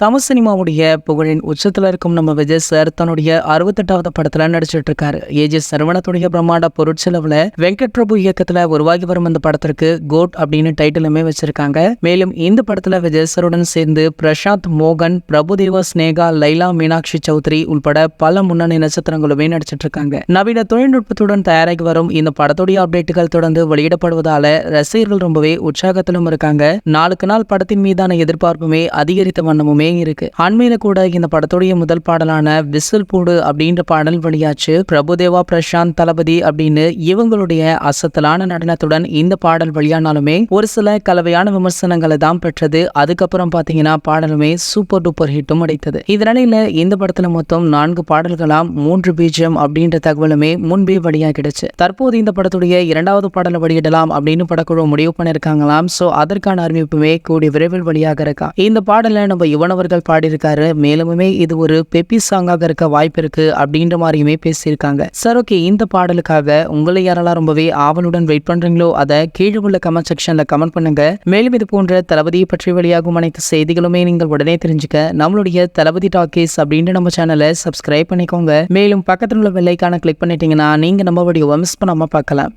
தமிழ் சினிமாவுடைய புகழின் உச்சத்துல இருக்கும் நம்ம விஜய் சார் தன்னுடைய 68வது படத்துல நடிச்சிட்டு இருக்காரு. ஏஜே சரவணத்துடைய பிரம்மாண்ட பொருட்செலவுல வெங்கட் பிரபு இயக்கத்துல உருவாகி வரும் இந்த படத்திற்கு கோட் அப்படின்னு டைட்டிலுமே வச்சிருக்காங்க. மேலும் இந்த படத்துல விஜய் சாருடன் சேர்ந்து பிரசாந்த் மோகன், பிரபுதேவா, ஸ்னேகா, லைலா, மீனாட்சி சௌத்ரி உள்பட பல முன்னணி நட்சத்திரங்களுமே நடிச்சிட்டு இருக்காங்க. நவீன தொழில்நுட்பத்துடன் தயாராகி வரும் இந்த படத்துடைய அப்டேட்டுகள் தொடர்ந்து வெளியிடப்படுவதால ரசிகர்கள் ரொம்பவே உற்சாகத்திலும் இருக்காங்க. நாளுக்கு நாள் படத்தின் மீதான எதிர்பார்ப்புமே அதிகரித்த வண்ணமுமே இருக்கு. அண்மையில கூட இந்த படத்துடைய முதல் பாடலான விசில் போடு அப்படின்ற பாடல் வெளியாச்சு. பிரபுதேவா, பிரசாந்த், தளபதி அப்படின்னு இவங்களுடைய அசத்தலான நடனத்துடன் இந்த பாடல் வெளியானாலுமே ஒரு சில கலவையான விமர்சனங்களை தான் பெற்றது. அதுக்கப்புறம் பாத்தீங்கன்னா பாடலுமே சூப்பர் டூப்பர் ஹிட்டும் அடைத்தது. இதனால இந்த படத்துல மொத்தம் 4 பாடல்களாம் 3 பீஜம் அப்படின்ற தகவலுமே முன்பே வெளியாகிடுச்சு. தற்போது இந்த படத்துடைய 2வது பாடலை வெளியிடலாம் அப்படின்னு படக்குழு முடிவு பண்ணிருக்காங்களாம். சோ அதற்கான அறிவிப்புமே கூடிய விரைவில் வெளியாக இருக்கா. இந்த பாடலை நம்ம அவர்கள் பாடியிருக்காரு. மேலுமே இது ஒரு பெப்பி சாங்காக இருக்க வாய்ப்பு இருக்கு அப்படின்ற மாதிரியுமே பேசியிருக்காங்க. சார், ஓகே, இந்த பாடலுக்காக உங்களை யாரெல்லாம் ரொம்பவே ஆவலுடன் வெயிட் பண்றீங்களோ அதை கீழே உள்ள கமெண்ட் செக்ஷன்ல கமெண்ட் பண்ணுங்க. மேலும் இது போன்ற தளபதியை பற்றி வெளியாகும் அனைத்து செய்திகளுமே நீங்கள் உடனே தெரிஞ்சுக்க நம்மளுடைய தளபதி டாக்கீஸ் அப்படின்ற நம்ம சேனலை சப்ஸ்கிரைப் பண்ணிக்கோங்க. மேலும் பக்கத்தில் உள்ள பெல் ஐகானை கிளிக் பண்ணிட்டீங்கன்னா நீங்க நம்ம வீடியோவை மிஸ் பண்ணாம பார்க்கலாம்.